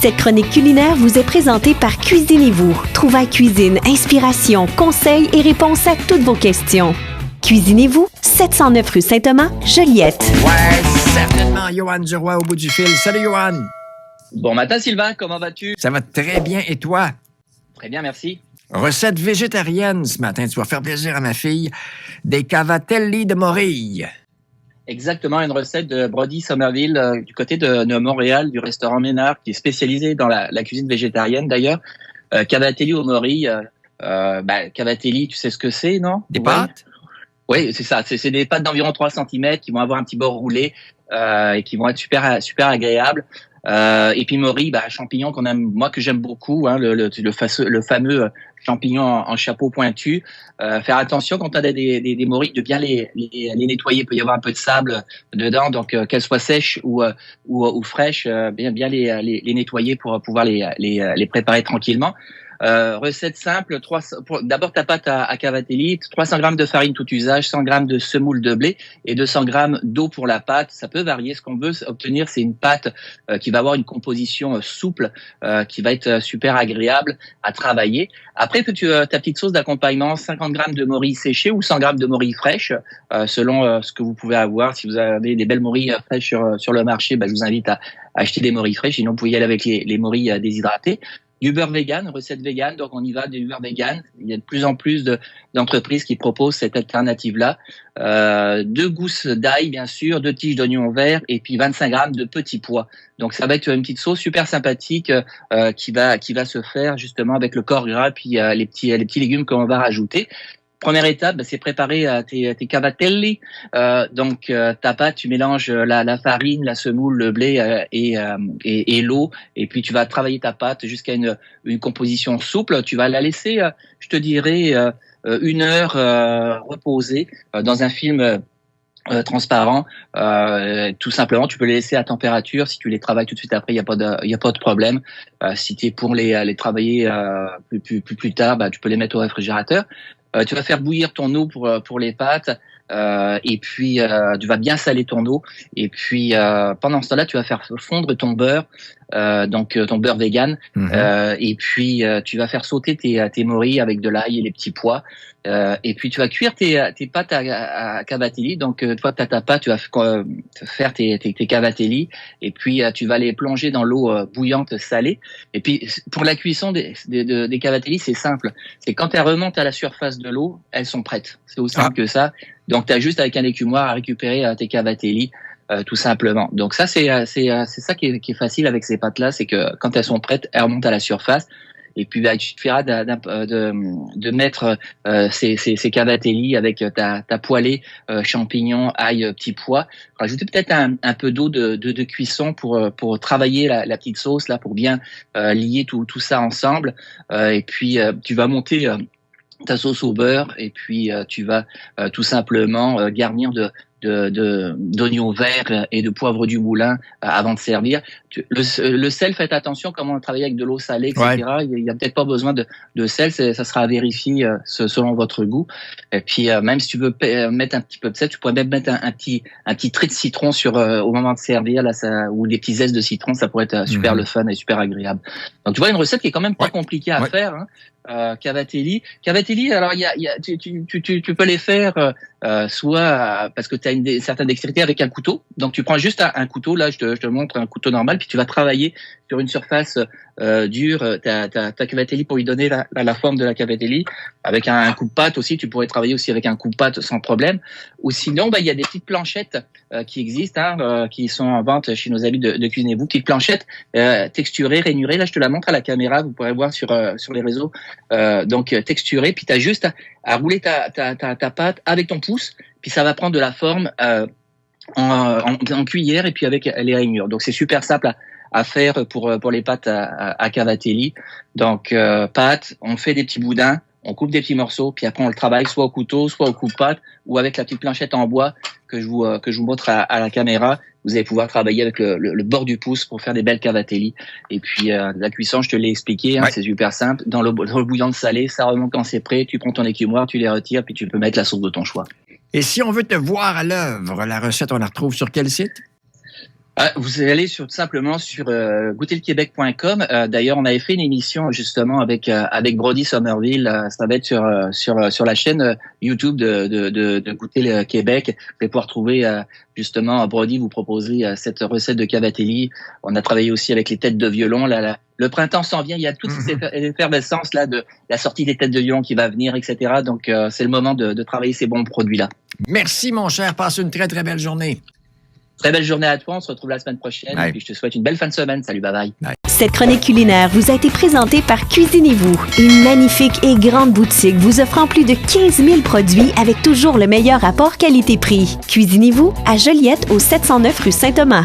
Cette chronique culinaire vous est présentée par Cuisinez-vous. Trouvailles cuisine, inspiration, conseils et réponses à toutes vos questions. Cuisinez-vous, 709 rue Saint-Thomas, Joliette. Ouais, certainement, Johan Duroy au bout du fil. Salut, Johan. Bon matin, Sylvain, comment vas-tu? Ça va très bien, et toi? Très bien, merci. Recette végétarienne ce matin, tu vas faire plaisir à ma fille. Des cavatelli de morille. Exactement, une recette de Brody Somerville du côté de Montréal, du restaurant Ménard, qui est spécialisé dans la cuisine végétarienne d'ailleurs. Cavatelli au morille. Cavatelli, tu sais ce que c'est, non? Des pâtes? Oui, c'est ça. C'est des pâtes d'environ 3 cm qui vont avoir un petit bord roulé et qui vont être super agréables. Et puis morille, champignon qu'on aime, moi que j'aime beaucoup, hein, le fameux champignon en chapeau pointu. Faire attention quand tu as des morilles de bien les nettoyer. Il peut y avoir un peu de sable dedans, donc qu'elles soient sèches ou fraîches, bien les nettoyer pour pouvoir les préparer tranquillement. Recette simple, d'abord ta pâte à cavatelli, 300 grammes de farine tout usage, 100 grammes de semoule de blé et 200 grammes d'eau pour la pâte. Ça peut varier. Ce qu'on veut obtenir, c'est une pâte qui va avoir une composition souple, qui va être super agréable à travailler. Après, ta petite sauce d'accompagnement, 50 grammes de morilles séchées ou 100 grammes de morilles fraîches, selon ce que vous pouvez avoir. Si vous avez des belles morilles fraîches sur le marché, je vous invite à acheter des morilles fraîches. Sinon, vous pouvez y aller avec les morilles déshydratées. Du beurre vegan, recette vegan, donc on y va, du beurre vegan. Il y a de plus en plus d'entreprises qui proposent cette alternative-là. 2 gousses d'ail, bien sûr, 2 tiges d'oignons verts et puis 25 grammes de petits pois. Donc ça va être une petite sauce super sympathique qui va se faire justement avec le corps gras puis les petits légumes qu'on va rajouter. Première étape, c'est préparer tes cavatelli. Donc ta pâte, tu mélanges la farine, la semoule, le blé et l'eau, et puis tu vas travailler ta pâte jusqu'à une composition souple. Tu vas la laisser, je te dirais, 1 heure reposer dans un film transparent. Tout simplement, tu peux les laisser à température. Si tu les travailles tout de suite après, il y a pas de problème. Si tu es pour les travailler plus tard, tu peux les mettre au réfrigérateur. Tu vas faire bouillir ton eau pour les pâtes et puis tu vas bien saler ton eau et puis pendant ce temps-là tu vas faire fondre ton beurre, donc ton beurre vegan, et puis tu vas faire sauter tes morilles avec de l'ail et les petits pois, et puis tu vas cuire tes pâtes à cavatelli. Donc toi tu as ta pâte, tu vas faire tes cavatelli et puis tu vas les plonger dans l'eau bouillante salée. Et puis pour la cuisson des cavatelli, c'est simple, c'est quand elles remontent à la surface de l'eau, elles sont prêtes. C'est aussi simple que ça. Donc tu as juste avec un écumoire à récupérer tes cavatelli, tout simplement. Donc ça c'est ça qui est facile avec ces pâtes là, c'est que quand elles sont prêtes, elles remontent à la surface. Et puis il suffira de mettre ces cavatelli avec ta poêlée, champignons, ail, petits pois. Rajouter peut-être un peu d'eau de cuisson pour travailler la petite sauce là, pour bien lier tout ça ensemble. Et puis tu vas monter ta sauce au beurre et puis tu vas tout simplement garnir d'oignons verts et de poivre du moulin avant de servir. Le sel, faites attention, comment on travaille avec de l'eau salée, etc. Ouais. Il y a peut-être pas besoin de sel, ça sera à vérifier selon votre goût. Et puis même si tu veux mettre un petit peu de sel, tu pourrais même mettre un petit trait de citron au moment de servir là, ou des petits zestes de citron, ça pourrait être super le fun et super agréable. Donc tu vois, une recette qui est quand même pas compliquée à faire, hein. Cavatelli, alors tu peux les faire soit parce que tu as une certaine dextérité avec un couteau. Donc tu prends juste un couteau, là je te montre un couteau normal, puis tu vas travailler sur une surface dure ta cavatelli pour lui donner la forme de la cavatelli. Avec un coupe-pâte aussi, tu pourrais travailler aussi avec un coupe-pâte sans problème. Ou sinon, il y a des petites planchettes qui existent, qui sont en vente chez nos amis de Cuisinez-vous, petites planchettes texturées, rainurées. Là je te la montre à la caméra, vous pourrez voir sur les réseaux. Donc texturée, puis tu as juste à rouler ta pâte avec ton pouce, puis ça va prendre de la forme en cuillère et puis avec les rainures. Donc c'est super simple à faire pour les pâtes à cavatelli. Donc pâte, on fait des petits boudins, on coupe des petits morceaux, puis après on le travaille soit au couteau, soit au coupe-pâte, ou avec la petite planchette en bois que je vous montre à la caméra. Vous allez pouvoir travailler avec le bord du pouce pour faire des belles cavatelli. Et puis la cuisson, je te l'ai expliqué, c'est super simple. Dans l'eau bouillante salée, ça remonte quand c'est prêt. Tu prends ton écumoire, tu les retires, puis tu peux mettre la sauce de ton choix. Et si on veut te voir à l'œuvre, la recette, on la retrouve sur quel site? Vous allez simplement sur goûterlequebec.com. D'ailleurs, on avait fait une émission justement avec Brody Somerville. Ça va être sur la chaîne YouTube de Goûter le Québec. Vous allez pouvoir trouver justement Brody vous proposer cette recette de cavatelli. On a travaillé aussi avec les têtes de violon. Le printemps s'en vient. Il y a toute cette effervescence là de la sortie des têtes de violon qui va venir, etc. Donc c'est le moment de travailler ces bons produits là. Merci mon cher. Passe une très très belle journée. Très belle journée à toi, on se retrouve la semaine prochaine. Et puis je te souhaite une belle fin de semaine. Salut, bye bye. Cette chronique culinaire vous a été présentée par Cuisinez-vous, une magnifique et grande boutique vous offrant plus de 15 000 produits avec toujours le meilleur rapport qualité-prix. Cuisinez-vous à Joliette au 709 rue Saint-Thomas.